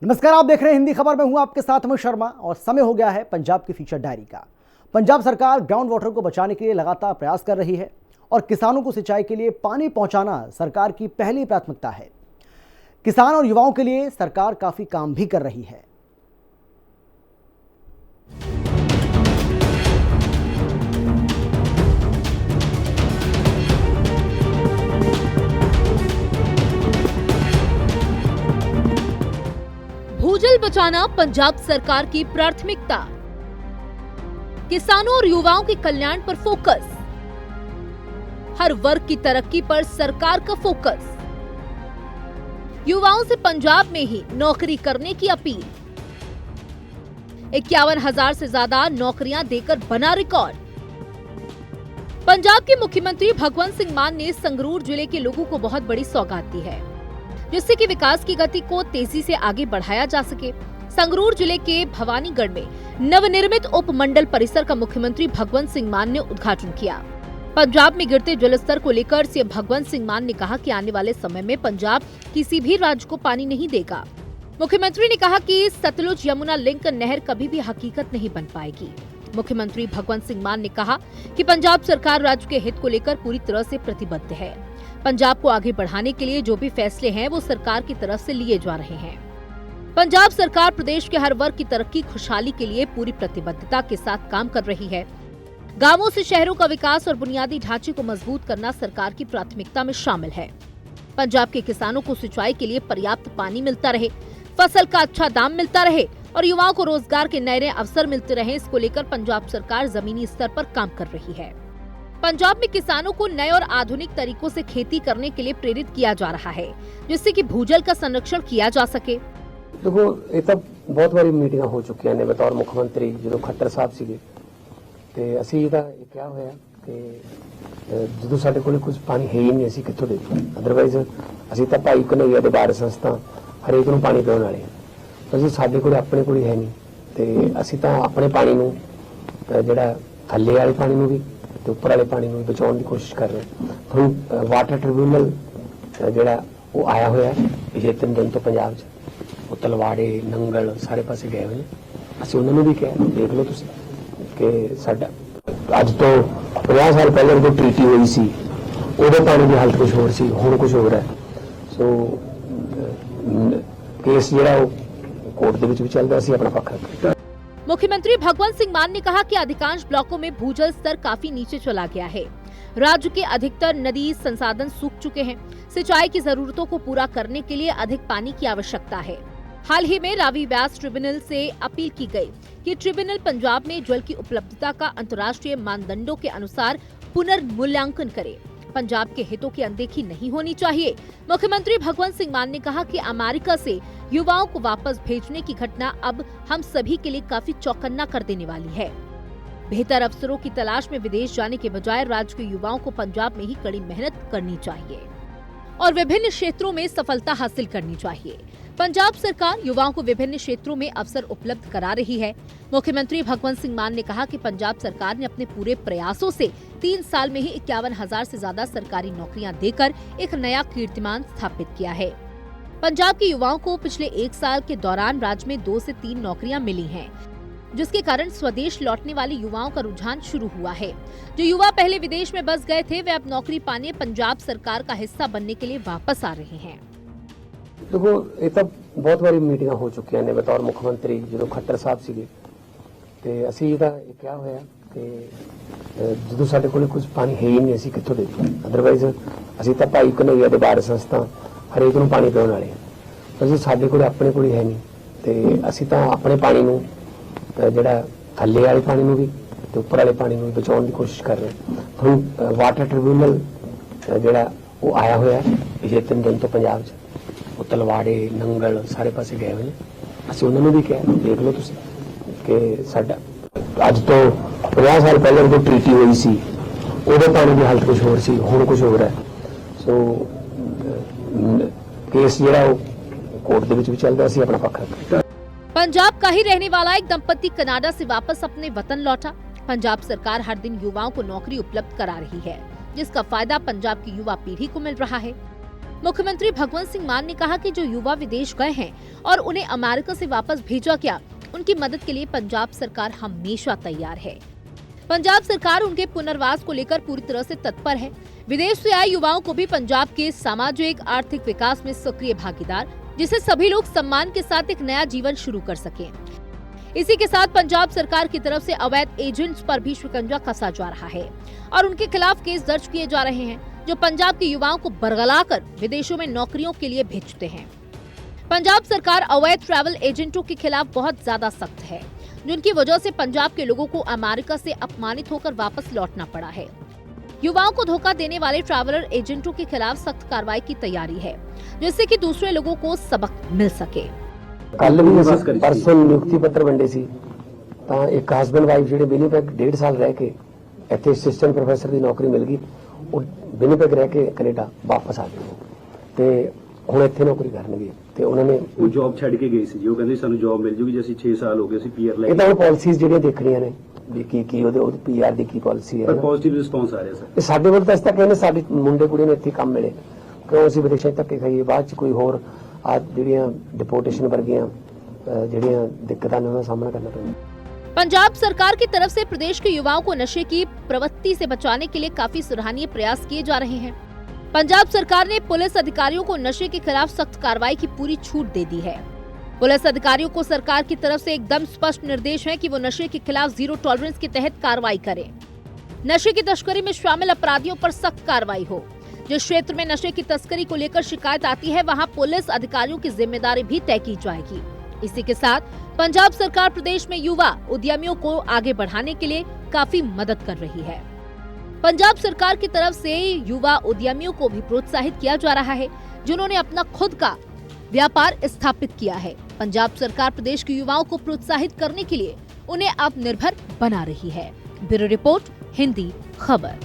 नमस्कार, आप देख रहे हैं हिंदी खबर में। हूं आपके साथ अमित शर्मा और समय हो गया है पंजाब की फीचर डायरी का। पंजाब सरकार ग्राउंड वाटर को बचाने के लिए लगातार प्रयास कर रही है और किसानों को सिंचाई के लिए पानी पहुंचाना सरकार की पहली प्राथमिकता है। किसान और युवाओं के लिए सरकार काफी काम भी कर रही है। भूजल बचाना पंजाब सरकार की प्राथमिकता। किसानों और युवाओं के कल्याण पर फोकस। हर वर्ग की तरक्की पर सरकार का फोकस। युवाओं से पंजाब में ही नौकरी करने की अपील। 51,000 से ज्यादा नौकरियां देकर बना रिकॉर्ड। पंजाब के मुख्यमंत्री भगवंत सिंह मान ने संगरूर जिले के लोगों को बहुत बड़ी सौगात दी है, जिससे कि विकास की गति को तेजी से आगे बढ़ाया जा सके। संगरूर जिले के भवानीगढ़ में नवनिर्मित उप मंडल परिसर का मुख्यमंत्री भगवंत सिंह मान ने उद्घाटन किया। पंजाब में गिरते जलस्तर को लेकर सीएम भगवंत सिंह मान ने कहा कि आने वाले समय में पंजाब किसी भी राज्य को पानी नहीं देगा। मुख्यमंत्री ने कहा कि सतलुज यमुना लिंक नहर कभी भी हकीकत नहीं बन पाएगी। मुख्यमंत्री भगवंत सिंह मान ने कहा कि पंजाब सरकार राज्य के हित को लेकर पूरी तरह से प्रतिबद्ध है। पंजाब को आगे बढ़ाने के लिए जो भी फैसले हैं वो सरकार की तरफ से लिए जा रहे हैं। पंजाब सरकार प्रदेश के हर वर्ग की तरक्की खुशहाली के लिए पूरी प्रतिबद्धता के साथ काम कर रही है। गांवों से शहरों का विकास और बुनियादी ढांचे को मजबूत करना सरकार की प्राथमिकता में शामिल है। पंजाब के किसानों को सिंचाई के लिए पर्याप्त पानी मिलता रहे, फसल का अच्छा दाम मिलता रहे और युवाओं को रोजगार के नए अवसर मिलते रहे, इसको लेकर पंजाब सरकार जमीनी स्तर पर काम कर रही है। पंजाब में किसानों को नए और आधुनिक तरीकों से खेती करने के लिए प्रेरित किया जा रहा है, जिससे कि भूजल का संरक्षण किया जा सके। देखो, ये तो बहुत बारी मीटिंग हो चुकी ने बतौर मुख्यमंत्री जो खट्टर साहब सीगे ते असी ਇਹਦਾ क्या होया कि ਜਦੋਂ ਸਾਡੇ ਕੋਲ ਕੁਝ ਪਾਣੀ ਹੈ ਹੀ ਨਹੀਂ, ਅਸੀਂ ਕਿੱਥੋਂ ਦੇ ਦੂ। ਅਦਰਵਾਈਜ਼ ਅਸੀਂ ਤਾਂ ਭਾਈ ਕਨਈਆ ਦੇ ਬਾਰ ਸੰਸਥਾ ਹਰੇਕ ਨੂੰ ਪਾਣੀ ਪਿਉਣ ਵਾਲੇ ਹਾਂ। ਅਸੀਂ ਸਾਡੇ ਕੋਲ ਆਪਣੇ ਕੋਲ ਹੈ ਨਹੀਂ ਤੇ ਅਸੀਂ ਤਾਂ ਆਪਣੇ ਪਾਣੀ ਨੂੰ ਜਿਹੜਾ ਥੱਲੇ ਵਾਲੇ ਪਾਣੀ ਨੂੰ ਵੀ ਤੇ ਉੱਪਰ ਵਾਲੇ ਪਾਣੀ ਨੂੰ ਬਚਾਉਣ ਦੀ ਕੋਸ਼ਿਸ਼ ਕਰ ਰਹੇ ਹਾਂ। ਹੁਣ ਵਾਟਰ ਟ੍ਰਿਬਿਊਨਲ ਜਿਹੜਾ ਉਹ ਆਇਆ ਹੋਇਆ ਪਿਛਲੇ 3 ਦਿਨ ਤੋਂ ਪੰਜਾਬ 'ਚ, ਉਹ ਤਲਵਾੜੇ ਨੰਗਲ ਸਾਰੇ ਪਾਸੇ ਗਏ ਹੋਏ ਨੇ। ਅਸੀਂ ਉਹਨਾਂ ਨੂੰ ਵੀ ਕਿਹਾ ਦੇਖ ਲਓ ਤੁਸੀਂ ਕਿ ਸਾਡਾ ਅੱਜ ਤੋਂ 50 ਸਾਲ ਪਹਿਲਾਂ ਜਦੋਂ ਟ੍ਰੀਟੀ ਹੋਈ ਸੀ ਉਹਦੇ ਪਾਣੀ ਦੀ ਹਾਲਤ ਕੁਝ ਹੋਰ ਸੀ, ਹੁਣ ਕੁਝ ਹੋਰ ਹੈ। ਸੋ ਕੇਸ ਜਿਹੜਾ ਉਹ कोर्ट ਦੇ ਵਿੱਚ ਵੀ ਚੱਲਦਾ, ਅਸੀਂ ਆਪਣਾ ਪੱਖ ਰੱਖਾਂਗੇ। मुख्यमंत्री भगवंत सिंह मान ने कहा कि अधिकांश ब्लॉकों में भूजल स्तर काफी नीचे चला गया है। राज्य के अधिकतर नदी संसाधन सूख चुके हैं। सिंचाई की जरूरतों को पूरा करने के लिए अधिक पानी की आवश्यकता है। हाल ही में रावी व्यास ट्रिब्यूनल से अपील की गई कि ट्रिब्यूनल पंजाब में जल की उपलब्धता का अंतर्राष्ट्रीय मानदंडों के अनुसार पुनर्मूल्यांकन करे। पंजाब के हितों की अनदेखी नहीं होनी चाहिए। मुख्यमंत्री भगवंत सिंह मान ने कहा कि अमेरिका से युवाओं को वापस भेजने की घटना अब हम सभी के लिए काफी चौकन्ना कर देने वाली है। बेहतर अवसरों की तलाश में विदेश जाने के बजाय राज्य के युवाओं को पंजाब में ही कड़ी मेहनत करनी चाहिए और विभिन्न क्षेत्रों में सफलता हासिल करनी चाहिए। पंजाब सरकार युवाओं को विभिन्न क्षेत्रों में अवसर उपलब्ध करा रही है। मुख्यमंत्री भगवंत सिंह मान ने कहा कि पंजाब सरकार ने अपने पूरे प्रयासों से 3 साल में ही 51,000 से ज्यादा सरकारी नौकरियां देकर एक नया कीर्तिमान स्थापित किया है। पंजाब के युवाओं को पिछले 1 साल के दौरान राज्य में 2 से 3 नौकरियां मिली हैं, जिसके कारण स्वदेश लौटने वाले युवाओं का रुझान शुरू हुआ है। जो युवा पहले विदेश में बस गए थे, वे अब नौकरी पाने पंजाब सरकार का हिस्सा बनने के लिए वापस आ रहे हैं। देखो, ये तो बहुत बारी मीटिंग हो चुकी ने बतौर मुख्यमंत्री जो खट्टर साहब सीगे ते ਅਸੀਂ ਇਹਦਾ क्या होया कि ਜਦੋਂ ਸਾਡੇ ਕੋਲ ਕੁਝ ਪਾਣੀ ਹੈ ਹੀ ਨਹੀਂ, ਅਸੀਂ ਕਿੱਥੋਂ ਦੇ ਦੂ। ਅਦਰਵਾਈਜ਼ ਅਸੀਂ ਤਾਂ ਭਾਈ ਕਨਈਆ ਦੇ ਬਾਰ ਸੰਸਥਾ ਹਰੇਕ ਨੂੰ ਪਾਣੀ ਪਿਉਣ ਵਾਲੇ ਹਾਂ। ਅਸੀਂ ਸਾਡੇ ਕੋਲ ਆਪਣੇ ਕੋਲ ਹੈ ਨਹੀਂ ਤੇ ਅਸੀਂ ਤਾਂ ਆਪਣੇ ਪਾਣੀ ਨੂੰ ਜਿਹੜਾ ਥੱਲੇ ਵਾਲੇ ਪਾਣੀ ਨੂੰ ਵੀ ਤੇ ਉੱਪਰ ਵਾਲੇ ਪਾਣੀ ਨੂੰ ਵੀ ਬਚਾਉਣ ਦੀ ਕੋਸ਼ਿਸ਼ ਕਰ ਰਹੇ ਹਾਂ। ਹੁਣ ਵਾਟਰ ਟ੍ਰਿਬਿਊਨਲ ਜਿਹੜਾ ਉਹ ਆਇਆ ਹੋਇਆ ਪਿਛਲੇ 3 ਦਿਨ ਤੋਂ ਪੰਜਾਬ 'ਚ, ਉਹ ਤਲਵਾੜੇ ਨੰਗਲ ਸਾਰੇ ਪਾਸੇ ਗਏ ਹੋਏ ਨੇ। ਅਸੀਂ ਉਹਨਾਂ ਨੂੰ ਵੀ ਕਿਹਾ ਦੇਖ ਲਓ ਤੁਸੀਂ ਕਿ ਸਾਡਾ ਅੱਜ ਤੋਂ 50 ਸਾਲ ਪਹਿਲਾਂ ਜਦੋਂ ਟ੍ਰੀਟੀ ਹੋਈ ਸੀ ਉਹਦੇ ਪਾਣੀ ਦੀ ਹਾਲਤ ਕੁਝ ਹੋਰ ਸੀ, ਹੁਣ ਕੁਝ ਹੋਰ ਹੈ। ਸੋ ਕੇਸ ਜਿਹੜਾ ਉਹ ਕੋਰਟ ਦੇ ਵਿੱਚ ਵੀ ਚੱਲਦਾ, ਅਸੀਂ ਆਪਣਾ ਪੱਖ ਰੱਖਾਂਗੇ। पंजाब का ही रहने वाला एक दंपति कनाडा से वापस अपने वतन लौटा। पंजाब सरकार हर दिन युवाओं को नौकरी उपलब्ध करा रही है, जिसका फायदा पंजाब की युवा पीढ़ी को मिल रहा है। मुख्यमंत्री भगवंत सिंह मान ने कहा कि जो युवा विदेश गए हैं और उन्हें अमेरिका से वापस भेजा गया, उनकी मदद के लिए पंजाब सरकार हमेशा तैयार है। पंजाब सरकार उनके पुनर्वास को लेकर पूरी तरह से तत्पर है। विदेश से आए युवाओं को भी पंजाब के सामाजिक आर्थिक विकास में सक्रिय भागीदार, जिससे सभी लोग सम्मान के साथ एक नया जीवन शुरू कर सकें। इसी के साथ पंजाब सरकार की तरफ से अवैध एजेंट्स पर भी शिकंजा कसा जा रहा है और उनके खिलाफ केस दर्ज किए जा रहे हैं, जो पंजाब के युवाओं को बरगलाकर विदेशों में नौकरियों के लिए भेजते हैं। पंजाब सरकार अवैध ट्रैवल एजेंटों के खिलाफ बहुत ज्यादा सख्त है, जिनकी वजह से पंजाब के लोगों को अमेरिका से अपमानित होकर वापस लौटना पड़ा है। युवाओं को धोखा देने वाले ट्रैवलर एजेंटों के खिलाफ सख्त कार्रवाई की तैयारी है, जिससे कि दूसरे लोगों को सबक मिल सके। ਕੱਲ ਵੀ ਅਸੀਂ ਪਰਸੋਂ ਨਿਯੁਕਤੀ ਪੱਤਰ ਵੰਡੇ ਸੀ ਤਾਂ ਇੱਕ ਹਸਬੈਂਡ ਵਾਈਫ ਜਿਹੜੇ ਵਿਨੀਪੈਗ 1.5 ਸਾਲ ਰਹਿ ਕੇ ਇੱਥੇ ਅਸਿਸਟੈਂਟ ਪ੍ਰੋਫੈਸਰ ਦੀ ਨੌਕਰੀ ਮਿਲ ਗਈ, ਉਹ ਵਿਨੀਪੈਗ ਰਹਿ ਕੇ ਕੈਨੇਡਾ ਵਾਪਸ ਆ ਗਏ ਤੇ ਹੁਣ ਇੱਥੇ ਨੌਕਰੀ ਕਰਨਗੇ ਤੇ ਉਹਨਾਂ ਨੇ ਉਹ ਜੌਬ ਛੱਡ ਕੇ ਗਏ ਸੀ ਜੀ। ਉਹ ਕਹਿੰਦੇ ਸਾਨੂੰ ਜੌਬ ਮਿਲ ਜੂਗੀ ਜੇ ਅਸੀਂ 6 ਸਾਲ ਹੋ ਗਏ ਅਸੀਂ ਪੀਆਰ ਲੈ ਇਹ ਤਾਂ ਪਾਲਿਸੀਜ਼ ਜਿਹੜੀਆਂ ਦੇਖਣੀਆਂ ਨੇ ਵੀ ਕੀ ਉਹਦੇ ਪੀਆਰ ਦੀ ਕੀ ਪਾਲਿਸੀ ਹੈ। ਪਰ ਪੋਜ਼ਿਟਿਵ ਰਿਸਪੌਂਸ ਆ ਰਿਹਾ ਸਰ। ਇਹ ਸਾਡੇ ਵੱਲ ਤਾਂ ਇਸ ਤੱਕ ਕਹਿੰਦੇ ਸਾਡੇ ਮੁੰਡੇ ਕੁੜੀਆਂ ਨੂੰ ਇੱਥੇ ਕੰਮ ਮਿਲੇ, ਕਿਉਂ ਅਸੀਂ ਵਿਦੇਸ਼ਾਂ ਤੱਕ ਖਾਈਏ, ਬਾਅਦ ਚ ਕੋਈ ਹੋਰ ਆ ਜਿਹੜੀਆਂ डिपोर्टेशन ਵਰਗੀਆਂ ਜਿਹੜੀਆਂ ਦਿੱਕਤਾਂ ਨੇ ਉਹਨਾਂ ਦਾ ਸਾਹਮਣਾ ਕਰਨਾ ਪੈਂਦਾ। पंजाब सरकार की तरफ से प्रदेश के युवाओं को नशे की प्रवृत्ति से बचाने के लिए काफी सराहनीय प्रयास किए जा रहे हैं। पंजाब सरकार ने पुलिस अधिकारियों को नशे के खिलाफ सख्त कार्रवाई की पूरी छूट दे दी है। पुलिस अधिकारियों को सरकार की तरफ से एकदम स्पष्ट निर्देश है कि वो नशे के खिलाफ जीरो टॉलरेंस के तहत कार्रवाई करें। नशे की तस्करी में शामिल अपराधियों पर सख्त कार्रवाई हो। जिस क्षेत्र में नशे की तस्करी को लेकर शिकायत आती है, वहां पुलिस अधिकारियों की जिम्मेदारी भी तय की जाएगी। इसी के साथ पंजाब सरकार प्रदेश में युवा उद्यमियों को आगे बढ़ाने के लिए काफी मदद कर रही है। पंजाब सरकार की तरफ से युवा उद्यमियों को भी प्रोत्साहित किया जा रहा है, जिन्होंने अपना खुद का व्यापार स्थापित किया है। पंजाब सरकार प्रदेश के युवाओं को प्रोत्साहित करने के लिए उन्हें आत्मनिर्भर बना रही है। ब्यूरो रिपोर्ट, हिंदी खबर।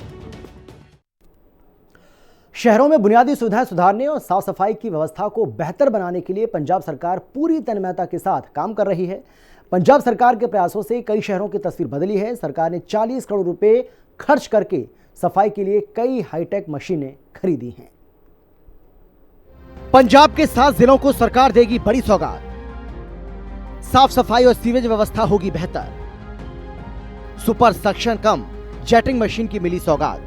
शहरों में बुनियादी सुविधाएं सुधारने और साफ सफाई की व्यवस्था को बेहतर बनाने के लिए पंजाब सरकार पूरी तन्मयता के साथ काम कर रही है। पंजाब सरकार के प्रयासों से कई शहरों की तस्वीर बदली है। सरकार ने 40 करोड़ रुपए खर्च करके सफाई के लिए कई हाईटेक मशीनें खरीदी हैं। पंजाब के 7 जिलों को सरकार देगी बड़ी सौगात। साफ सफाई और सीवेज व्यवस्था होगी बेहतर। सुपर सक्शन कम जेटिंग मशीन की मिली सौगात।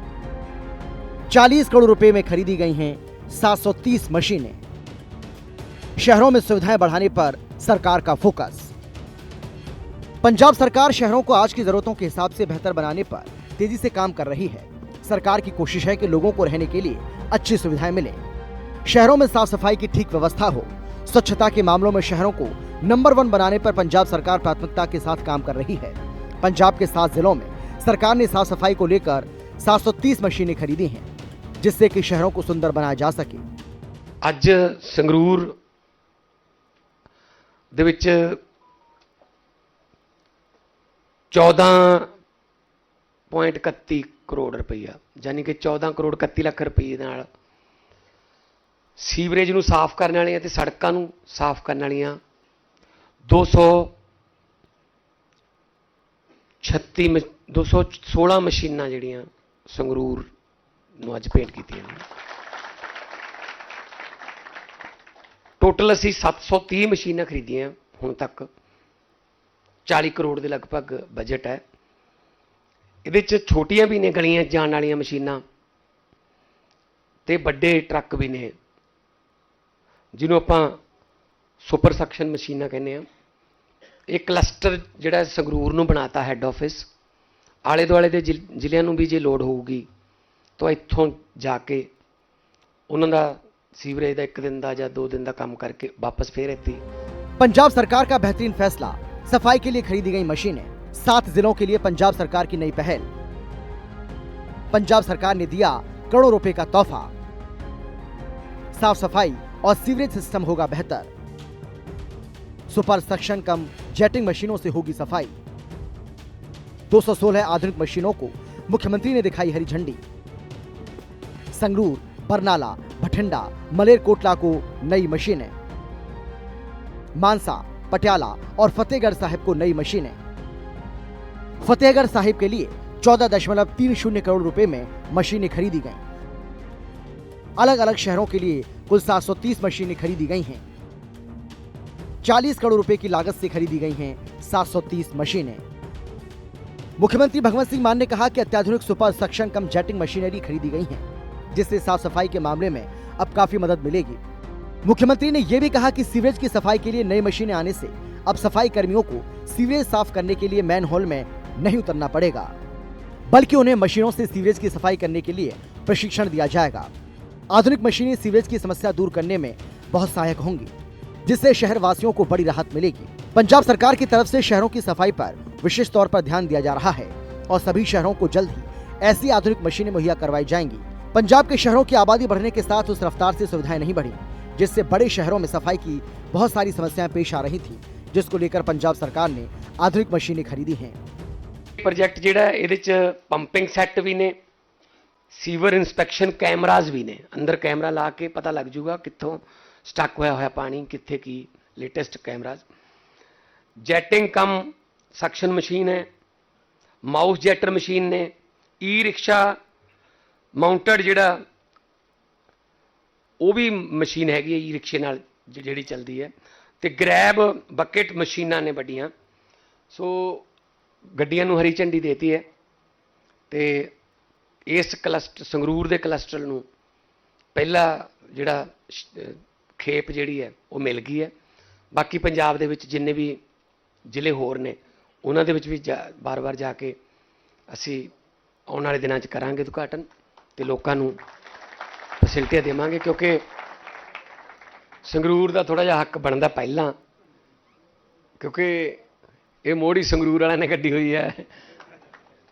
40 करोड़ रुपए में खरीदी गई हैं 730 मशीनें। शहरों में सुविधाएं बढ़ाने पर सरकार का फोकस। पंजाब सरकार शहरों को आज की जरूरतों के हिसाब से बेहतर बनाने पर तेजी से काम कर रही है। सरकार की कोशिश है कि लोगों को रहने के लिए अच्छी सुविधाएं मिले, शहरों में साफ सफाई की ठीक व्यवस्था हो। स्वच्छता के मामलों में शहरों को नंबर 1 बनाने पर पंजाब सरकार प्राथमिकता के साथ काम कर रही है। पंजाब के 7 जिलों में सरकार ने साफ सफाई को लेकर 730 मशीनें खरीदी हैं, जिससे कि शहरों को सुंदर बनाया जा सके। ਅੱਜ ਸੰਗਰੂਰ ਦੇ ਵਿੱਚ 14.31 ਕਰੋੜ ਰੁਪਈਆ, ਯਾਨੀ ਕਿ 14 ਕਰੋੜ 31 ਲੱਖ ਰੁਪਏ ਨਾਲ ਸੀਵਰੇਜ ਨੂੰ ਸਾਫ਼ ਕਰਨ ਵਾਲੀਆਂ ਤੇ ਸੜਕਾਂ ਨੂੰ ਸਾਫ਼ ਕਰਨ ਵਾਲੀਆਂ 216 ਮਸ਼ੀਨਾਂ ਜਿਹੜੀਆਂ ਸੰਗਰੂਰ ਨੂੰ ਅੱਜ ਭੇਂਟ ਕੀਤੀਆਂ ਨੇ। ਟੋਟਲ ਅਸੀਂ 730 ਮਸ਼ੀਨਾਂ ਖਰੀਦੀਆਂ ਹੁਣ ਤੱਕ। 40 ਕਰੋੜ ਦੇ ਲਗਭਗ ਬਜਟ ਹੈ। ਇਹਦੇ 'ਚ ਛੋਟੀਆਂ ਵੀ ਨੇ ਗਲੀਆਂ ਜਾਣ ਵਾਲੀਆਂ ਮਸ਼ੀਨਾਂ ਤੇ ਵੱਡੇ ਟਰੱਕ ਵੀ ਨੇ, ਜਿਹਨੂੰ ਆਪਾਂ ਸੁਪਰ ਸਕਸ਼ਨ ਮਸ਼ੀਨਾਂ ਕਹਿੰਦੇ ਆ। ਇਹ ਕਲਸਟਰ ਜਿਹੜਾ ਸੰਗਰੂਰ ਨੂੰ ਬਣਾਤਾ ਹੈੱਡ ਆਫਿਸ। ਆਲੇ ਦੁਆਲੇ ਦੇ ਜ਼ਿਲ੍ਹਿਆਂ ਨੂੰ ਵੀ ਜੇ ਲੋੜ ਹੋਊਗੀ तो इत्थों जाके उन्हों का सीवरेज का 1 दिन का या 2 दिन का काम करके वापस फिर इत्थे। पंजाब सरकार का बेहतरीन फैसला, सफाई के लिए खरीदी गई मशीनें। 7 जिलों के लिए पंजाब सरकार की नई पहल। पंजाब सरकार ने दिया करोड़ों रुपए का तोहफा। साफ सफाई और सीवरेज सिस्टम होगा बेहतर। सुपर सक्शन कम जेटिंग मशीनों से होगी सफाई। 216 आधुनिक मशीनों को मुख्यमंत्री ने दिखाई हरी झंडी। संगरूर, बरनाला, भटिंडा, मलेरकोटला को नई मशीनें। मानसा, पटियाला और फतेहगढ़ साहिब को नई मशीनें। फतेहगढ़ साहिब के लिए 14.30 करोड़ रुपए में मशीनें खरीदी गईं। अलग अलग शहरों के लिए कुल 730 मशीनें खरीदी गई हैं। 40 करोड़ रुपए की लागत से खरीदी गई हैं 730 मशीनें। मुख्यमंत्री भगवंत सिंह मान ने कहा कि अत्याधुनिक सुपर सक्शन कम जेटिंग मशीनरी खरीदी गई है, जिससे साफ सफाई के मामले में अब काफी मदद मिलेगी। मुख्यमंत्री ने यह भी कहा कि सीवरेज की सफाई के लिए नई मशीनें आने से अब सफाई कर्मियों को सीवरेज साफ करने के लिए मैन होल में नहीं उतरना पड़ेगा, बल्कि उन्हें मशीनों से सीवरेज की सफाई करने के लिए प्रशिक्षण दिया जाएगा। आधुनिक मशीनें सीवरेज की समस्या दूर करने में बहुत सहायक होंगी, जिससे शहर वासियों को बड़ी राहत मिलेगी। पंजाब सरकार की तरफ से शहरों की सफाई पर विशेष तौर पर ध्यान दिया जा रहा है और सभी शहरों को जल्द ही ऐसी आधुनिक मशीनें मुहैया करवाई जाएंगी। पंजाब के शहरों की आबादी बढ़ने के साथ उस रफ्तार से सुविधाएं नहीं बढ़ी, जिससे बड़े शहरों में सफाई की बहुत सारी समस्याएं पेश आ रही थी, जिसको लेकर पंजाब सरकार ने आधुनिक मशीनें खरीदी हैं। प्रोजेक्ट ਜਿਹੜਾ ਇਹਦੇ ਚ ਪੰਪਿੰਗ ਸੈੱਟ ਵੀ ਨੇ, ਸੀਵਰ ਇਨਸਪੈਕਸ਼ਨ ਕੈਮਰਾਜ਼ ਵੀ ਨੇ। ਅੰਦਰ ਕੈਮਰਾ ਲਾ ਕੇ ਪਤਾ ਲੱਗ ਜੂਗਾ ਕਿੱਥੋਂ ਸਟਕ ਹੋਇਆ ਪਾਣੀ, ਕਿੱਥੇ ਕੀ ਲੇਟੈਸਟ ਕੈਮਰਾਜ਼। ਜੈਟਿੰਗ ਕਮ ਸਕਸ਼ਨ ਮਸ਼ੀਨ ਹੈ, ਮਾਊਸ ਜੈਟਰ ਮਸ਼ੀਨ ਨੇ, ਈ ਰਿਕਸ਼ਾ ਮਾਊਂਟਡ ਜਿਹੜਾ ਉਹ ਵੀ ਮਸ਼ੀਨ ਹੈਗੀ ਹੈ ਈ ਰਿਕਸ਼ੇ ਨਾਲ ਜਿਹੜੀ ਚੱਲਦੀ ਹੈ, ਤੇ ਗ੍ਰੈਬ ਬਕਟ ਮਸ਼ੀਨਾਂ ਨੇ ਵੱਡੀਆਂ। ਸੋ ਗੱਡੀਆਂ ਨੂੰ ਹਰੀ ਝੰਡੀ ਦੇਤੀ ਹੈ ਤੇ ਇਸ ਕਲਸਟਰ ਸੰਗਰੂਰ ਦੇ ਕਲਸਟਰ ਨੂੰ ਪਹਿਲਾ ਜਿਹੜਾ ਖੇਪ ਜਿਹੜੀ ਹੈ ਉਹ ਮਿਲ ਗਈ ਹੈ। ਬਾਕੀ ਪੰਜਾਬ ਦੇ ਵਿੱਚ ਜਿੰਨੇ ਵੀ ਜ਼ਿਲ੍ਹੇ ਹੋਰ ਨੇ ਉਹਨਾਂ ਦੇ ਵਿੱਚ ਵੀ ਬਾਰ-ਬਾਰ ਜਾ ਕੇ ਅਸੀਂ ਆਉਣ ਵਾਲੇ ਦਿਨਾਂ 'ਚ ਕਰਾਂਗੇ ਉਦਘਾਟਨ ਤੇ ਲੋਕਾਂ ਨੂੰ ਫੈਸਿਲਿਟੀਆਂ ਦੇਵਾਂਗੇ, ਕਿਉਂਕਿ ਸੰਗਰੂਰ ਦਾ ਥੋੜਾ ਜਿਹਾ ਹੱਕ ਬਣਦਾ ਪਹਿਲਾਂ, ਕਿਉਂਕਿ ਇਹ ਮੋੜੀ ਸੰਗਰੂਰ ਵਾਲਿਆਂ ਨੇ ਕੱਢੀ ਹੋਈ ਹੈ।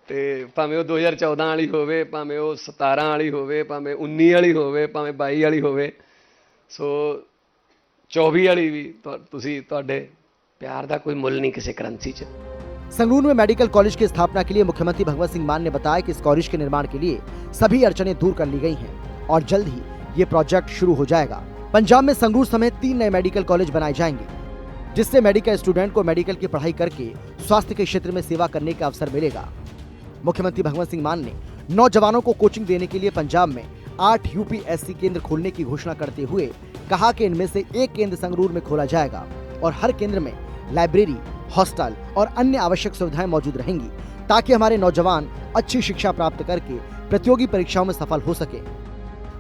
ਤੇ ਭਾਵੇਂ ਉਹ 2014 ਵਾਲੀ ਹੋਵੇ, ਭਾਵੇਂ ਉਹ 17 ਵਾਲੀ ਹੋਵੇ, ਭਾਵੇਂ 19 ਵਾਲੀ ਹੋਵੇ, ਭਾਵੇਂ 22 ਵਾਲੀ ਹੋਵੇ, ਸੋ 24 ਵਾਲੀ ਵੀ ਤੁਸੀਂ ਤੁਹਾਡੇ प्यार का कोई मूल नहीं किसी करेंसी च। संगरूर में मेडिकल कॉलेज की स्थापना के लिए मुख्यमंत्री भगवंत सिंह मान ने बताया कि इस कॉलेज के निर्माण के लिए सभी अड़चनें दूर कर ली गई हैं और जल्द ही ये प्रोजेक्ट शुरू हो जाएगा। पंजाब में संगरूर समेत 3 नए मेडिकल कॉलेज बनाए जाएंगे, जिससे मेडिकल स्टूडेंट को मेडिकल की पढ़ाई करके स्वास्थ्य के क्षेत्र में सेवा करने का अवसर मिलेगा। मुख्यमंत्री भगवंत सिंह मान ने नौजवानों को कोचिंग देने के लिए पंजाब में 8 UPSC केंद्र खोलने की घोषणा करते हुए कहा कि इनमें से एक केंद्र संगरूर में खोला जाएगा और हर केंद्र में लाइब्रेरी, हॉस्टल और अन्य आवश्यक सुविधाएं मौजूद रहेंगी, ताकि हमारे नौजवान अच्छी शिक्षा प्राप्त करके प्रतियोगी परीक्षाओं में सफल हो सके।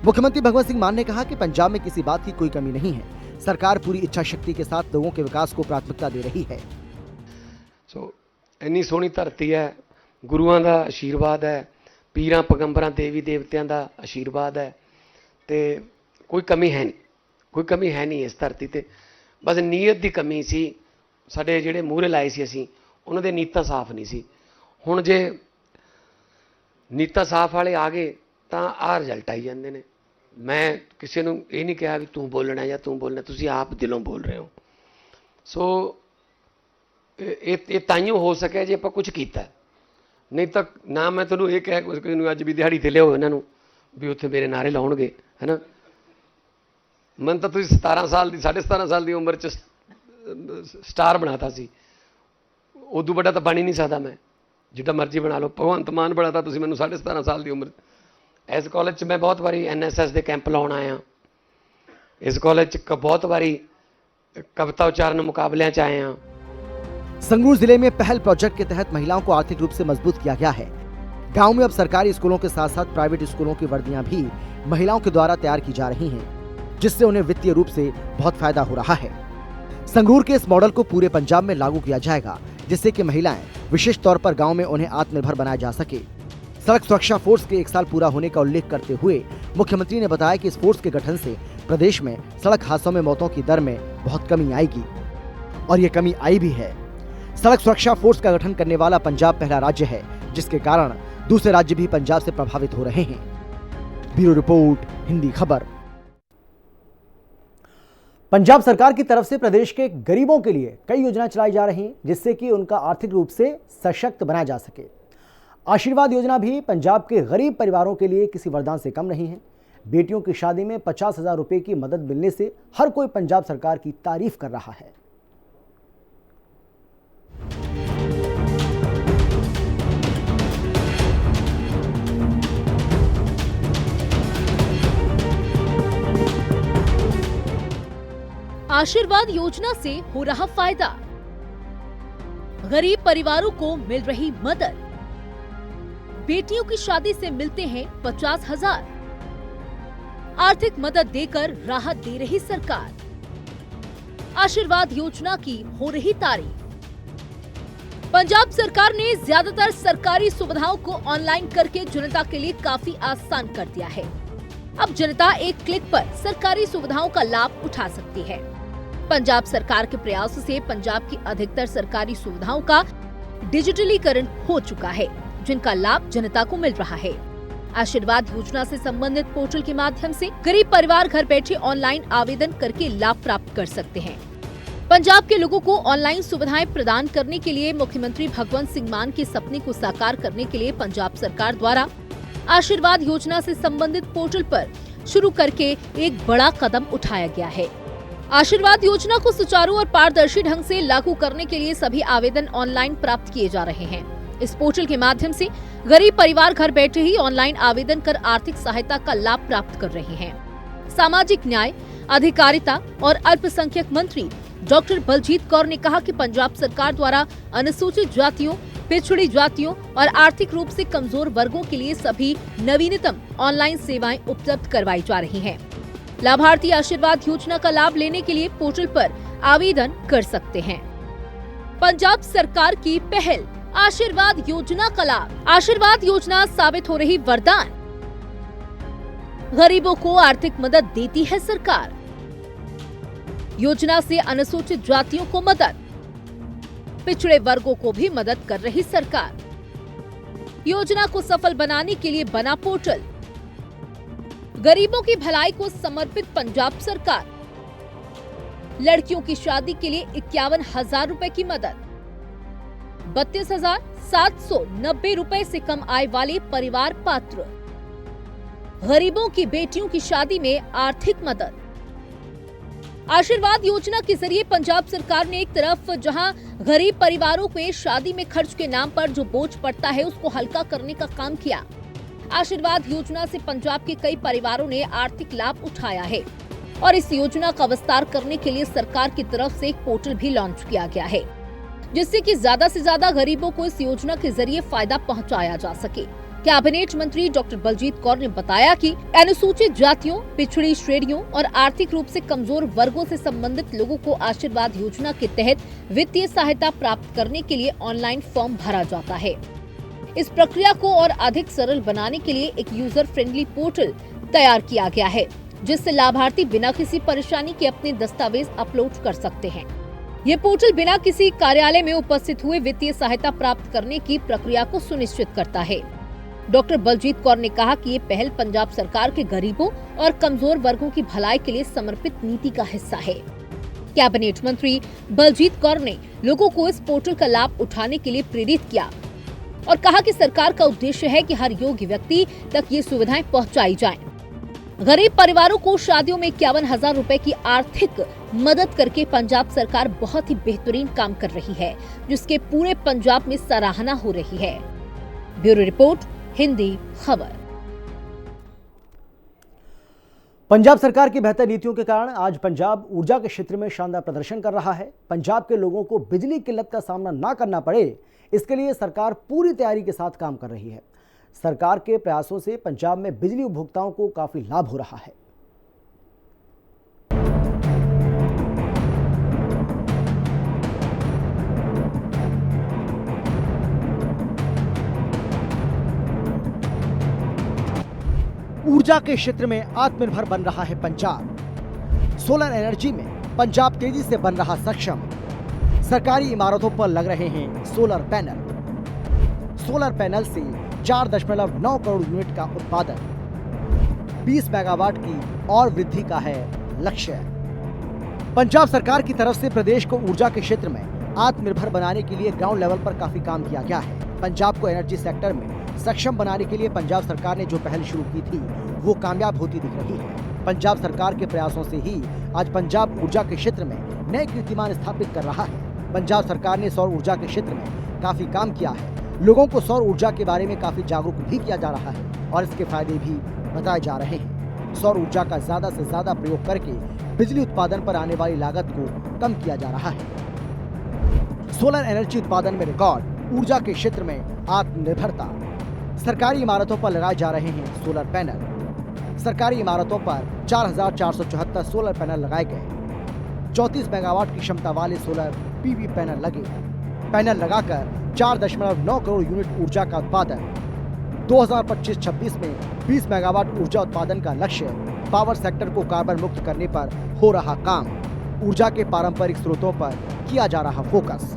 मुख्यमंत्री भगवंत सिंह मान ने कहा कि पंजाब में किसी बात की कोई कमी नहीं है, सरकार पूरी इच्छा शक्ति के साथ लोगों के विकास को प्राथमिकता दे रही है। इन्नी सोहनी धरती है, गुरुआं दा आशीर्वाद है, पीरां पैगंबरां देवी देवतियां दा आशीर्वाद है, ते कोई कमी है नहीं, कोई कमी है नहीं इस धरती ते। बस नीयत दी कमी सी, साडे जिहड़े मूहरे लाए सी असीं उन्हां दे नीतां साफ नहीं सी। हुण जे नीतां साफ वाले आ गए तां आ रिजल्ट आई जांदे ने। मैं किसी नूं ये नहीं कहा भी तू बोलना या तू बोलना, तुसीं आप दिलों बोल रहे हो। सो ये ताइयों हो सके जे आपां कुछ कीता, नहीं तो ना मैं तुहानूं ये कह किसी नूं अज भी दिहाड़ी ते लिआओ इन्हां नूं भी उत्थे मेरे नारे लाउणगे, है ना। मन तो तुसीं 17 साल की 17.5 साल की उम्र च स्टार बनाता सी, उदू बड़ा तो बन ही नहीं सकता मैं, जिद्दां मर्जी बना लो। भगवंत मान बनाता तुसीं मैनूं 17.5 साल की उम्र। इस कॉलेज मैं बहुत बारी NSS के कैंप लाउण आया, इस कॉलेज बहुत बारी कविता उच्चारण मुकाबलियां च आए हैं। संगरूर जिले में पहल प्रोजेक्ट के तहत महिलाओं को आर्थिक रूप से मजबूत किया गया है। गांव में अब सरकारी स्कूलों के साथ साथ प्राइवेट स्कूलों की वर्दियां भी महिलाओं के द्वारा तैयार की जा रही हैं, जिससे उन्हें वित्तीय रूप से बहुत फायदा हो रहा है। संगरूर के इस मॉडल को पूरे पंजाब में लागू किया जाएगा, जिससे कि महिलाएं विशेष तौर पर गांव में उन्हें आत्मनिर्भर बनाया जा सके। सड़क सुरक्षा फोर्स के 1 साल पूरा होने का उल्लेख करते हुए मुख्यमंत्री ने बताया कि इस फोर्स के गठन से प्रदेश में सड़क हादसों में मौतों की दर में बहुत कमी आएगी, और ये कमी आई भी है। सड़क सुरक्षा फोर्स का गठन करने वाला पंजाब पहला राज्य है, जिसके कारण दूसरे राज्य भी पंजाब से प्रभावित हो रहे हैं। ब्यूरो रिपोर्ट, हिंदी खबर। पंजाब सरकार की तरफ से प्रदेश के गरीबों के लिए कई योजनाएं चलाई जा रही हैं, जिससे कि उनका आर्थिक रूप से सशक्त बनाया जा सके। आशीर्वाद योजना भी पंजाब के गरीब परिवारों के लिए किसी वरदान से कम नहीं है। बेटियों की शादी में 50,000 रुपए की मदद मिलने से हर कोई पंजाब सरकार की तारीफ कर रहा है। आशीर्वाद योजना से हो रहा फायदा, गरीब परिवारों को मिल रही मदद, बेटियों की शादी से मिलते हैं 50,000, आर्थिक मदद देकर राहत दे रही सरकार, आशीर्वाद योजना की हो रही तारीफ। पंजाब सरकार ने ज्यादातर सरकारी सुविधाओं को ऑनलाइन करके जनता के लिए काफी आसान कर दिया है। अब जनता एक क्लिक पर सरकारी सुविधाओं का लाभ उठा सकती है। पंजाब सरकार के प्रयासों से पंजाब की अधिकतर सरकारी सुविधाओं का डिजिटलीकरण हो चुका है, जिनका लाभ जनता को मिल रहा है। आशीर्वाद योजना से संबंधित पोर्टल के माध्यम से गरीब परिवार घर बैठे ऑनलाइन आवेदन करके लाभ प्राप्त कर सकते हैं। पंजाब के लोगों को ऑनलाइन सुविधाएं प्रदान करने के लिए मुख्यमंत्री भगवंत सिंह मान के सपने को साकार करने के लिए पंजाब सरकार द्वारा आशीर्वाद योजना से संबंधित पोर्टल पर शुरू करके एक बड़ा कदम उठाया गया है। आशीर्वाद योजना को सुचारू और पारदर्शी ढंग से लागू करने के लिए सभी आवेदन ऑनलाइन प्राप्त किए जा रहे हैं। इस पोर्टल के माध्यम से गरीब परिवार घर बैठे ही ऑनलाइन आवेदन कर आर्थिक सहायता का लाभ प्राप्त कर रहे हैं। सामाजिक न्याय, अधिकारिता और अल्पसंख्यक मंत्री डॉक्टर बलजीत कौर ने कहा कि पंजाब सरकार द्वारा अनुसूचित जातियों, पिछड़ी जातियों और आर्थिक रूप से कमजोर वर्गों के लिए सभी नवीनतम ऑनलाइन सेवाएं उपलब्ध करवाई जा रही हैं। लाभार्थी आशीर्वाद योजना का लाभ लेने के लिए पोर्टल पर आवेदन कर सकते हैं। पंजाब सरकार की पहल आशीर्वाद योजना का लाभ। आशीर्वाद योजना साबित हो रही वरदान। गरीबों को आर्थिक मदद देती है सरकार। योजना से अनुसूचित जातियों को मदद, पिछड़े वर्गों को भी मदद कर रही सरकार। योजना को सफल बनाने के लिए बना पोर्टल। गरीबों की भलाई को समर्पित पंजाब सरकार। लड़कियों की शादी के लिए 51,000 रुपए की मदद। 32,790 रुपए से कम आय वाले परिवार पात्र। गरीबों की बेटियों की शादी में आर्थिक मदद। आशीर्वाद योजना के जरिए पंजाब सरकार ने एक तरफ जहां गरीब परिवारों पे शादी में खर्च के नाम पर जो बोझ पड़ता है उसको हल्का करने का काम किया। आशीर्वाद योजना से पंजाब के कई परिवारों ने आर्थिक लाभ उठाया है और इस योजना का विस्तार करने के लिए सरकार की तरफ से एक पोर्टल भी लॉन्च किया गया है, जिससे कि ज्यादा से ज्यादा गरीबों को इस योजना के जरिए फायदा पहुंचाया जा सके। कैबिनेट मंत्री डॉक्टर बलजीत कौर ने बताया कि अनुसूचित जातियों, पिछड़ी श्रेणियों और आर्थिक रूप से कमजोर वर्गों से संबंधित लोगों को आशीर्वाद योजना के तहत वित्तीय सहायता प्राप्त करने के लिए ऑनलाइन फॉर्म भरा जाता है। इस प्रक्रिया को और अधिक सरल बनाने के लिए एक यूजर फ्रेंडली पोर्टल तैयार किया गया है, जिससे लाभार्थी बिना किसी परेशानी के अपने दस्तावेज अपलोड कर सकते हैं। ये पोर्टल बिना किसी कार्यालय में उपस्थित हुए वित्तीय सहायता प्राप्त करने की प्रक्रिया को सुनिश्चित करता है। डॉक्टर बलजीत कौर ने कहा कि ये पहल पंजाब सरकार के गरीबों और कमजोर वर्गों की भलाई के लिए समर्पित नीति का हिस्सा है। कैबिनेट मंत्री बलजीत कौर ने लोगों को इस पोर्टल का लाभ उठाने के लिए प्रेरित किया और कहा कि सरकार का उद्देश्य है कि हर योग्य व्यक्ति तक ये सुविधाएं पहुंचाई जाएं। गरीब परिवारों को शादियों में 51,000 रुपए की आर्थिक मदद करके पंजाब सरकार बहुत ही बेहतरीन काम कर रही है, जिसके पूरे पंजाब में सराहना हो रही है। ब्यूरो रिपोर्ट, हिंदी खबर। पंजाब सरकार की बेहतर नीतियों के कारण आज पंजाब ऊर्जा के क्षेत्र में शानदार प्रदर्शन कर रहा है। पंजाब के लोगों को बिजली किल्लत का सामना ना करना पड़े, इसके लिए सरकार पूरी तैयारी के साथ काम कर रही है। सरकार के प्रयासों से पंजाब में बिजली उपभोक्ताओं को काफी लाभ हो रहा है। ऊर्जा के क्षेत्र में आत्मनिर्भर बन रहा है पंजाब। सोलर एनर्जी में पंजाब तेजी से बन रहा सक्षम। सरकारी इमारतों पर लग रहे हैं सोलर पैनल। सोलर पैनल से 4.9 करोड़ यूनिट का उत्पादन, 20 मेगावाट की और वृद्धि का है लक्ष्य। पंजाब सरकार की तरफ से प्रदेश को ऊर्जा के क्षेत्र में आत्मनिर्भर बनाने के लिए ग्राउंड लेवल पर काफी काम किया गया है। पंजाब को एनर्जी सेक्टर में सक्षम बनाने के लिए पंजाब सरकार ने जो पहल शुरू की थी वो कामयाब होती दिख रही है। पंजाब सरकार के प्रयासों से ही आज पंजाब ऊर्जा के क्षेत्र में नए कीर्तिमान स्थापित कर रहा है। पंजाब सरकार ने सौर ऊर्जा के क्षेत्र में काफी काम किया है। लोगों को सौर ऊर्जा के बारे में काफी जागरूक भी किया जा रहा है और इसके फायदे भी बताए जा रहे हैं। सौर ऊर्जा का ज्यादा से ज्यादा प्रयोग करके बिजली उत्पादन पर आने वाली लागत को कम किया जा रहा है। सोलर एनर्जी उत्पादन में रिकॉर्ड, ऊर्जा के क्षेत्र में आत्मनिर्भरता। सरकारी इमारतों पर लगाए जा रहे हैं सोलर पैनल। सरकारी इमारतों पर 4,474 सोलर पैनल लगाए गए। 34 मेगावाट की क्षमता वाले सोलर पीवी पैनल लगे। पैनल लगाकर 4.9 करोड़ यूनिट ऊर्जा का उत्पादन। 2025-26 में 20 मेगावाट ऊर्जा उत्पादन का लक्ष्य। पावर सेक्टर को कार्बन मुक्त करने पर हो रहा काम। ऊर्जा के पारंपरिक स्रोतों पर किया जा रहा फोकस।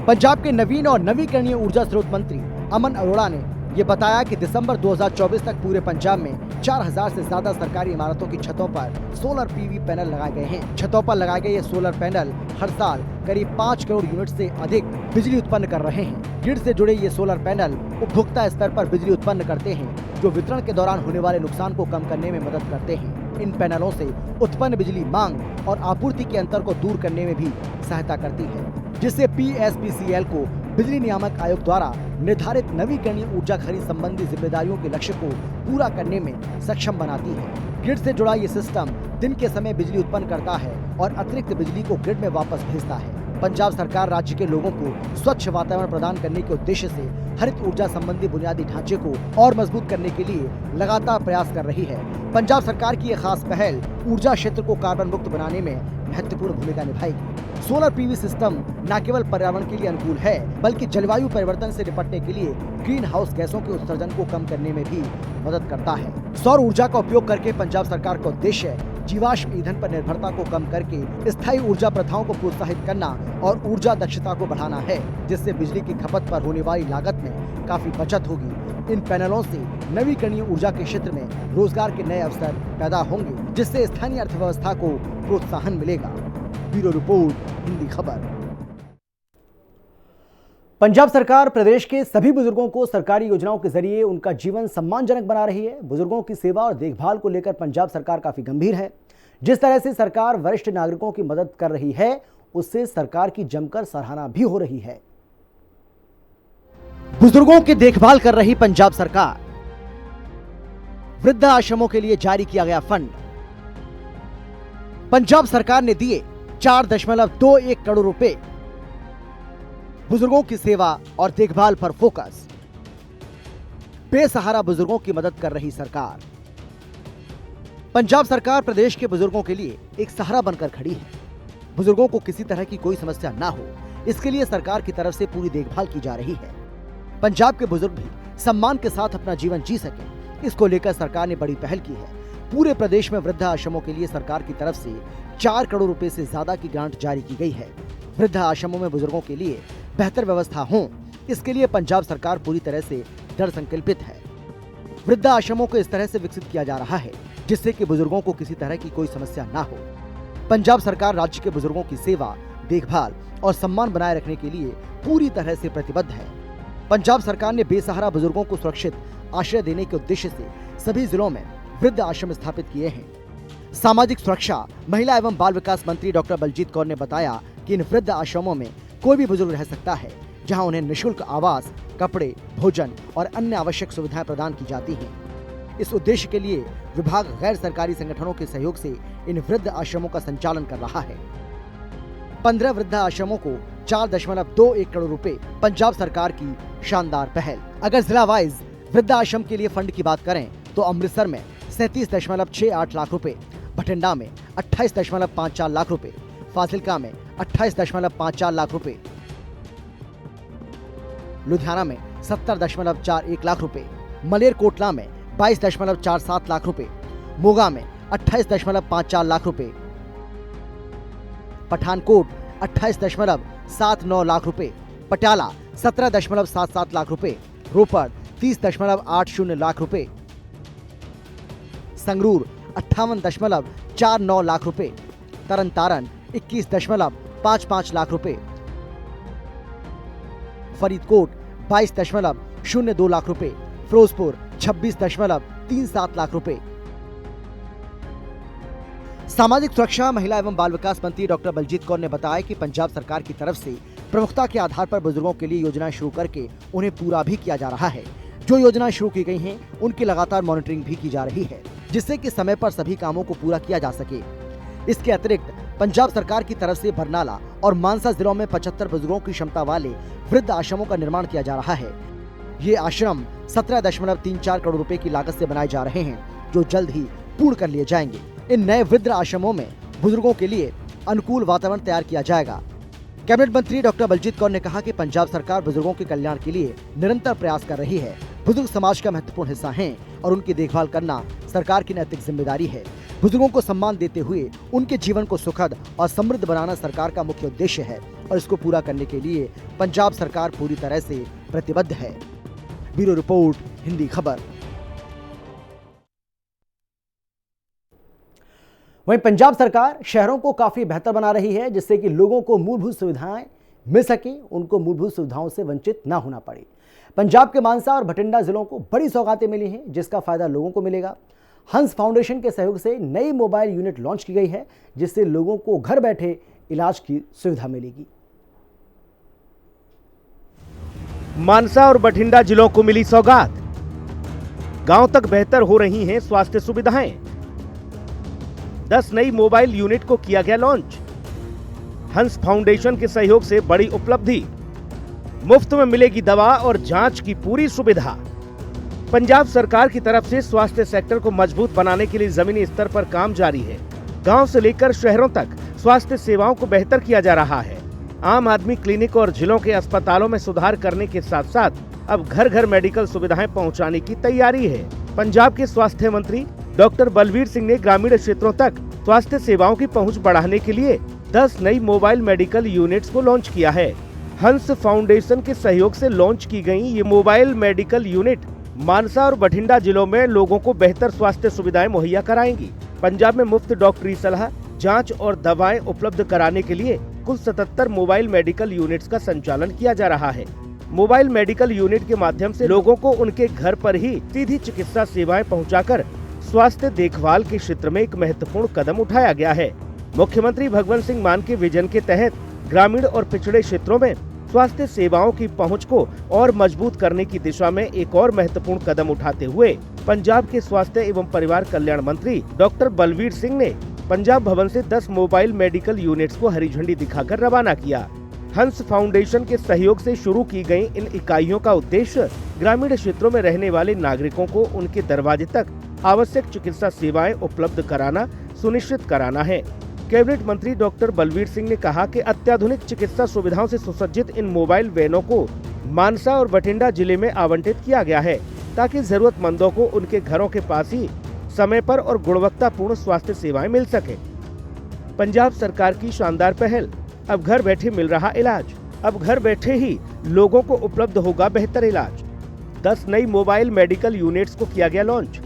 पंजाब के नवीन और नवीकरणीय ऊर्जा स्रोत मंत्री अमन अरोड़ा ने ये बताया कि दिसंबर 2024 तक पूरे पंजाब में 4,000 से ज्यादा सरकारी इमारतों की छतों पर सोलर पीवी पैनल लगाए गए हैं। छतों पर लगाए गए ये सोलर पैनल हर साल करीब 5 करोड़ यूनिट से अधिक बिजली उत्पन्न कर रहे हैं। ग्रिड से जुड़े ये सोलर पैनल उपभोक्ता स्तर पर बिजली उत्पन्न करते हैं, जो वितरण के दौरान होने वाले नुकसान को कम करने में मदद करते हैं। इन पैनलों से उत्पन्न बिजली मांग और आपूर्ति के अंतर को दूर करने में भी सहायता करती है, जिससे PSPCL को बिजली नियामक आयोग द्वारा निर्धारित नवीकरणीय ऊर्जा खरीद संबंधी जिम्मेदारियों के लक्ष्य को पूरा करने में सक्षम बनाती है। ग्रिड से जुड़ा ये सिस्टम दिन के समय बिजली उत्पन्न करता है और अतिरिक्त बिजली को ग्रिड में वापस भेजता है। पंजाब सरकार राज्य के लोगों को स्वच्छ वातावरण प्रदान करने के उद्देश्य से हरित ऊर्जा संबंधी बुनियादी ढांचे को और मजबूत करने के लिए लगातार प्रयास कर रही है। पंजाब सरकार की यह खास पहल ऊर्जा क्षेत्र को कार्बन मुक्त बनाने में महत्वपूर्ण भूमिका निभाएगी। सोलर पीवी सिस्टम न केवल पर्यावरण के लिए अनुकूल है, बल्कि जलवायु परिवर्तन से निपटने के लिए ग्रीन हाउस गैसों के उत्सर्जन को कम करने में भी मदद करता है। सौर ऊर्जा का उपयोग करके पंजाब सरकार का उद्देश्य जीवाश्म ईंधन पर निर्भरता को कम करके स्थायी ऊर्जा प्रथाओं को प्रोत्साहित करना और ऊर्जा दक्षता को बढ़ाना है, जिससे बिजली की खपत पर होने वाली लागत में काफी बचत होगी। इन पैनलों से नवीकरणीय ऊर्जा के क्षेत्र में रोजगार के नए अवसर पैदा होंगे, जिससे स्थानीय अर्थव्यवस्था को प्रोत्साहन मिलेगा। ब्यूरो रिपोर्ट, हिंदी खबर। पंजाब सरकार प्रदेश के सभी बुजुर्गों को सरकारी योजनाओं के जरिए उनका जीवन सम्मानजनक बना रही है। बुजुर्गों की सेवा और देखभाल को लेकर पंजाब सरकार काफी गंभीर है। जिस तरह से सरकार वरिष्ठ नागरिकों की मदद कर रही है, उससे सरकार की जमकर सराहना भी हो रही है। बुजुर्गों की देखभाल कर रही पंजाब सरकार। वृद्धा आश्रमों के लिए जारी किया गया फंड। पंजाब सरकार ने दिए 4.21 करोड़ रुपए। बुजुर्गों की सेवा और देखभाल पर फोकस। बेसहारा बुजुर्गों की मदद कर रही सरकार। पंजाब सरकार प्रदेश के बुजुर्गों के लिए एक सहारा बनकर खड़ी है। बुजुर्गों को किसी तरह की कोई समस्या ना हो, इसके लिए सरकार की तरफ से पूरी देखभाल की जा रही है। पंजाब के बुजुर्ग भी सम्मान के साथ अपना जीवन जी सके, इसको लेकर सरकार ने बड़ी पहल की है। पूरे प्रदेश में वृद्धा आश्रमों के लिए सरकार की तरफ से 4 करोड़ रुपए से ज्यादा की ग्रांट जारी की गई है। वृद्धा आश्रमों में बुजुर्गों के लिए बेहतर व्यवस्था हो, इसके लिए पंजाब सरकार पूरी तरह से दृढ़ संकल्पित है। वृद्धा आश्रमों को इस तरह से विकसित किया जा रहा है जिससे कि बुजुर्गों को किसी तरह की कोई समस्या ना हो। पंजाब सरकार राज्य के बुजुर्गों की सेवा, देखभाल और सम्मान बनाए रखने के लिए पूरी तरह से प्रतिबद्ध है। पंजाब सरकार ने बेसहारा बुजुर्गों को सुरक्षित आश्रय देने के उद्देश्य से सभी जिलों में वृद्ध आश्रम स्थापित किए हैं। सामाजिक सुरक्षा, महिला एवं बाल विकास मंत्री डॉक्टर बलजीत कौर ने बताया कि इन वृद्ध आश्रमों में कोई भी बुजुर्ग रह सकता है, जहां उन्हें निःशुल्क आवास, कपड़े, भोजन और अन्य आवश्यक सुविधाएं प्रदान की जाती हैं। इस उद्देश्य के लिए विभाग गैर सरकारी संगठनों के सहयोग से इन वृद्ध आश्रमों का संचालन कर रहा है। 15 वृद्ध आश्रमों को 4.21 करोड़ रुपए पंजाब सरकार की शानदार पहल। अगर जिला वाइज वृद्ध आश्रम के लिए फंड की बात करें तो अमृतसर में 37.68 लाख रुपए, बठिंडा में 28.54 लाख रुपए, फाजिलका में 28.54 लाख रुपए, लुधियाना में 70.41 लाख रुपए, मलेरकोटला में 22.47 लाख रुपए, मोगा में 28.54 लाख रुपए, पठानकोट 28.79 लाख रुपए, पटियाला 17.77 लाख रुपए, रोपड़ 30.80 लाख रुपए, संगरूर 58.49 लाख रुपए, तरनतारन 21.55 लाख रुपए, फरीदकोट 22.02 लाख रुपए, फिरोजपुर 26.37 लाख रुपए। सामाजिक सुरक्षा, महिला एवं बाल विकास मंत्री डॉक्टर बलजीत कौर ने बताया कि पंजाब सरकार की तरफ से प्रमुखता के आधार पर बुजुर्गों के लिए योजनाएं शुरू करके उन्हें पूरा भी किया जा रहा है। जो योजनाएं शुरू की गई हैं, उनकी लगातार मॉनिटरिंग भी की जा रही है। जिससे कि समय पर सभी कामों को पूरा किया जा सके। इसके अतिरिक्त पंजाब सरकार की तरफ से बरनाला और मानसा जिलों में 75 बुजुर्गों की क्षमता वाले वृद्ध आश्रमों का निर्माण किया जा रहा है। ये आश्रम 17.34 करोड़ रुपए की लागत से बनाए जा रहे हैं, जो जल्द ही पूर्ण कर लिए जाएंगे। इन नए वृद्ध आश्रमों में बुजुर्गों के लिए अनुकूल वातावरण तैयार किया जाएगा। कैबिनेट मंत्री डॉक्टर बलजीत कौर ने कहा कि पंजाब सरकार बुजुर्गों के कल्याण के लिए निरंतर प्रयास कर रही है। बुजुर्ग समाज का महत्वपूर्ण हिस्सा हैं और उनकी देखभाल करना सरकार की नैतिक जिम्मेदारी है। बुजुर्गों को सम्मान देते हुए उनके जीवन को सुखद और समृद्ध बनाना सरकार का मुख्य उद्देश्य है और इसको पूरा करने के लिए पंजाब सरकार पूरी तरह से प्रतिबद्ध है। ब्यूरो रिपोर्ट, हिंदी खबर। वहीं पंजाब सरकार शहरों को काफी बेहतर बना रही है, जिससे कि लोगों को मूलभूत सुविधाएं मिल सके, उनको मूलभूत सुविधाओं से वंचित ना होना पड़े। पंजाब के मानसा और बठिंडा जिलों को बड़ी सौगातें मिली हैं, जिसका फायदा लोगों को मिलेगा। हंस फाउंडेशन के सहयोग से नई मोबाइल यूनिट लॉन्च की गई है, जिससे लोगों को घर बैठे इलाज की सुविधा मिलेगी। मानसा और बठिंडा जिलों को मिली सौगात, गांव तक बेहतर हो रही हैं स्वास्थ्य सुविधाएं। 10 नई मोबाइल यूनिट को किया गया लॉन्च। हंस फाउंडेशन के सहयोग से बड़ी उपलब्धि, मुफ्त में मिलेगी दवा और जांच की पूरी सुविधा। पंजाब सरकार की तरफ से स्वास्थ्य सेक्टर को मजबूत बनाने के लिए जमीनी स्तर पर काम जारी है। गांव से लेकर शहरों तक स्वास्थ्य सेवाओं को बेहतर किया जा रहा है। आम आदमी क्लिनिक और जिलों के अस्पतालों में सुधार करने के साथ साथ अब घर घर मेडिकल सुविधाएं पहुंचाने की तैयारी है। पंजाब के स्वास्थ्य मंत्री डॉक्टर बलवीर सिंह ने ग्रामीण क्षेत्रों तक स्वास्थ्य सेवाओं की पहुंच बढ़ाने के लिए 10 नई मोबाइल मेडिकल यूनिट्स को लॉन्च किया है। हंस फाउंडेशन के सहयोग से लॉन्च की गई ये मोबाइल मेडिकल यूनिट मानसा और बठिंडा जिलों में लोगों को बेहतर स्वास्थ्य सुविधाएं मुहैया कराएंगी। पंजाब में मुफ्त डॉक्टरी सलाह, जांच और दवाएं उपलब्ध कराने के लिए कुल 77 मोबाइल मेडिकल यूनिट्स का संचालन किया जा रहा है। मोबाइल मेडिकल यूनिट के माध्यम से लोगों को उनके घर पर ही सीधी चिकित्सा सेवाएं पहुंचाकर स्वास्थ्य देखभाल के क्षेत्र में एक महत्वपूर्ण कदम उठाया गया है। मुख्यमंत्री भगवंत सिंह मान के विजन के तहत ग्रामीण और पिछड़े क्षेत्रों में स्वास्थ्य सेवाओं की पहुंच को और मजबूत करने की दिशा में एक और महत्वपूर्ण कदम उठाते हुए पंजाब के स्वास्थ्य एवं परिवार कल्याण मंत्री डॉक्टर बलवीर सिंह ने पंजाब भवन से 10 मोबाइल मेडिकल यूनिट्स को हरी झंडी दिखाकर रवाना किया। हंस फाउंडेशन के सहयोग से शुरू की गई इन इकाइयों का उद्देश्य ग्रामीण क्षेत्रों में रहने वाले नागरिकों को उनके दरवाजे तक आवश्यक चिकित्सा सेवाएं उपलब्ध कराना सुनिश्चित कराना है। कैबिनेट मंत्री डॉक्टर बलवीर सिंह ने कहा कि अत्याधुनिक चिकित्सा सुविधाओं से सुसज्जित इन मोबाइल वैनों को मानसा और बठिंडा जिले में आवंटित किया गया है, ताकि जरूरतमंदों को उनके घरों के पास ही समय पर और गुणवत्तापूर्ण स्वास्थ्य सेवाएं मिल सके। पंजाब सरकार की शानदार पहल, अब घर बैठे मिल रहा इलाज। अब घर बैठे ही लोगों को उपलब्ध होगा बेहतर इलाज। 10 नई मोबाइल मेडिकल यूनिट्स को किया गया लॉन्च।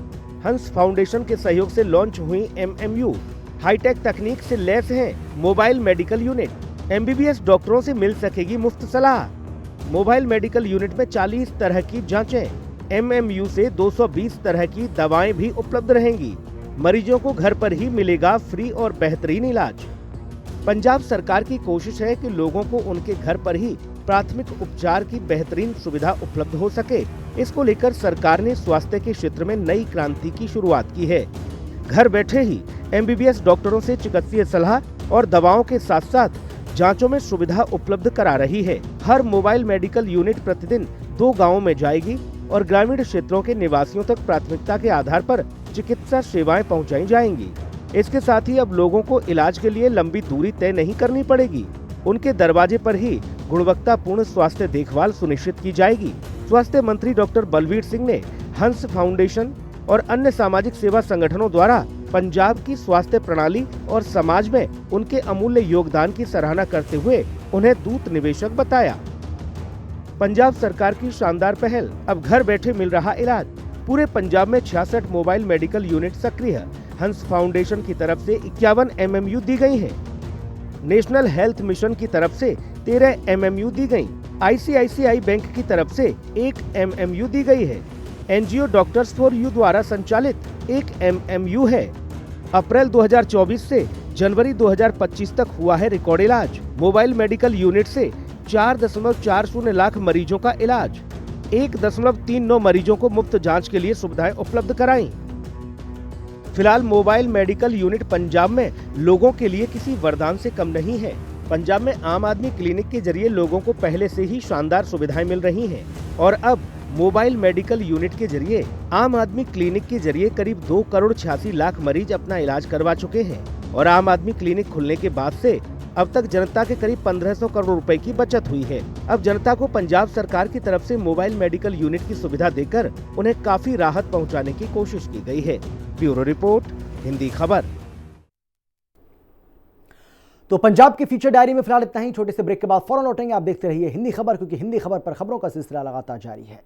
हंस फाउंडेशन के सहयोग से लॉन्च हुई MMU हाईटेक तकनीक से लैस है मोबाइल मेडिकल यूनिट। MBBS डॉक्टरों से मिल सकेगी मुफ्त सलाह। मोबाइल मेडिकल यूनिट में 40 तरह की जांचें, MMU से 220 तरह की दवाएं भी उपलब्ध रहेंगी। मरीजों को घर पर ही मिलेगा फ्री और बेहतरीन इलाज। पंजाब सरकार की कोशिश है कि लोगों को उनके घर पर ही प्राथमिक उपचार की बेहतरीन सुविधा उपलब्ध हो सके। इसको लेकर सरकार ने स्वास्थ्य के क्षेत्र में नई क्रांति की शुरुआत की है। घर बैठे ही MBBS डॉक्टरों से चिकित्सीय सलाह और दवाओं के साथ साथ जांचों में सुविधा उपलब्ध करा रही है। हर मोबाइल मेडिकल यूनिट प्रतिदिन 2 गांवों में जाएगी और ग्रामीण क्षेत्रों के निवासियों तक प्राथमिकता के आधार पर चिकित्सा सेवाएं पहुंचाई जाएंगी। इसके साथ ही अब लोगों को इलाज के लिए लंबी दूरी तय नहीं करनी पड़ेगी। उनके दरवाजे पर ही गुणवत्तापूर्ण स्वास्थ्य देखभाल सुनिश्चित की जाएगी। स्वास्थ्य मंत्री डॉक्टर बलवीर सिंह ने हंस फाउंडेशन और अन्य सामाजिक सेवा संगठनों द्वारा पंजाब की स्वास्थ्य प्रणाली और समाज में उनके अमूल्य योगदान की सराहना करते हुए उन्हें दूत निवेशक बताया। पंजाब सरकार की शानदार पहल, अब घर बैठे मिल रहा इलाज। पूरे पंजाब में 66 मोबाइल मेडिकल यूनिट सक्रिय है। हंस फाउंडेशन की तरफ से 51 MMU दी गई है। नेशनल हेल्थ मिशन की तरफ से 13 MMU दी गई। ICICI बैंक की तरफ से 1 MMU दी गई है। NGO डॉक्टर्स फॉर यू द्वारा संचालित 1 MMU है। अप्रैल 2024 से जनवरी 2025 तक हुआ है रिकॉर्ड इलाज। मोबाइल मेडिकल यूनिट से 4.40 लाख मरीजों का इलाज। 1.39 मरीजों को मुफ्त जांच के लिए सुविधाएं उपलब्ध कराई। फिलहाल मोबाइल मेडिकल यूनिट पंजाब में लोगों के लिए किसी वरदान से कम नहीं है। पंजाब में आम आदमी क्लिनिक के जरिए लोगों को पहले से ही शानदार सुविधाएं मिल रही हैं और अब मोबाइल मेडिकल यूनिट के जरिए आम आदमी क्लिनिक के जरिए करीब 2 करोड़ 86 लाख मरीज अपना इलाज करवा चुके हैं और आम आदमी क्लिनिक खुलने के बाद से अब तक जनता के करीब 1500 करोड़ रुपए की बचत हुई है। अब जनता को पंजाब सरकार की तरफ से मोबाइल मेडिकल यूनिट की सुविधा देकर उन्हें काफी राहत पहुंचाने की कोशिश की गई है। ब्यूरो रिपोर्ट, हिंदी खबर। तो पंजाब की फीचर डायरी में फिलहाल इतना ही। छोटे से ब्रेक के बाद फौरन लौटेंगे। आप देखते रहिए हिंदी खबर, क्योंकि हिंदी खबर पर खबरों का सिलसिला लगातार जारी है।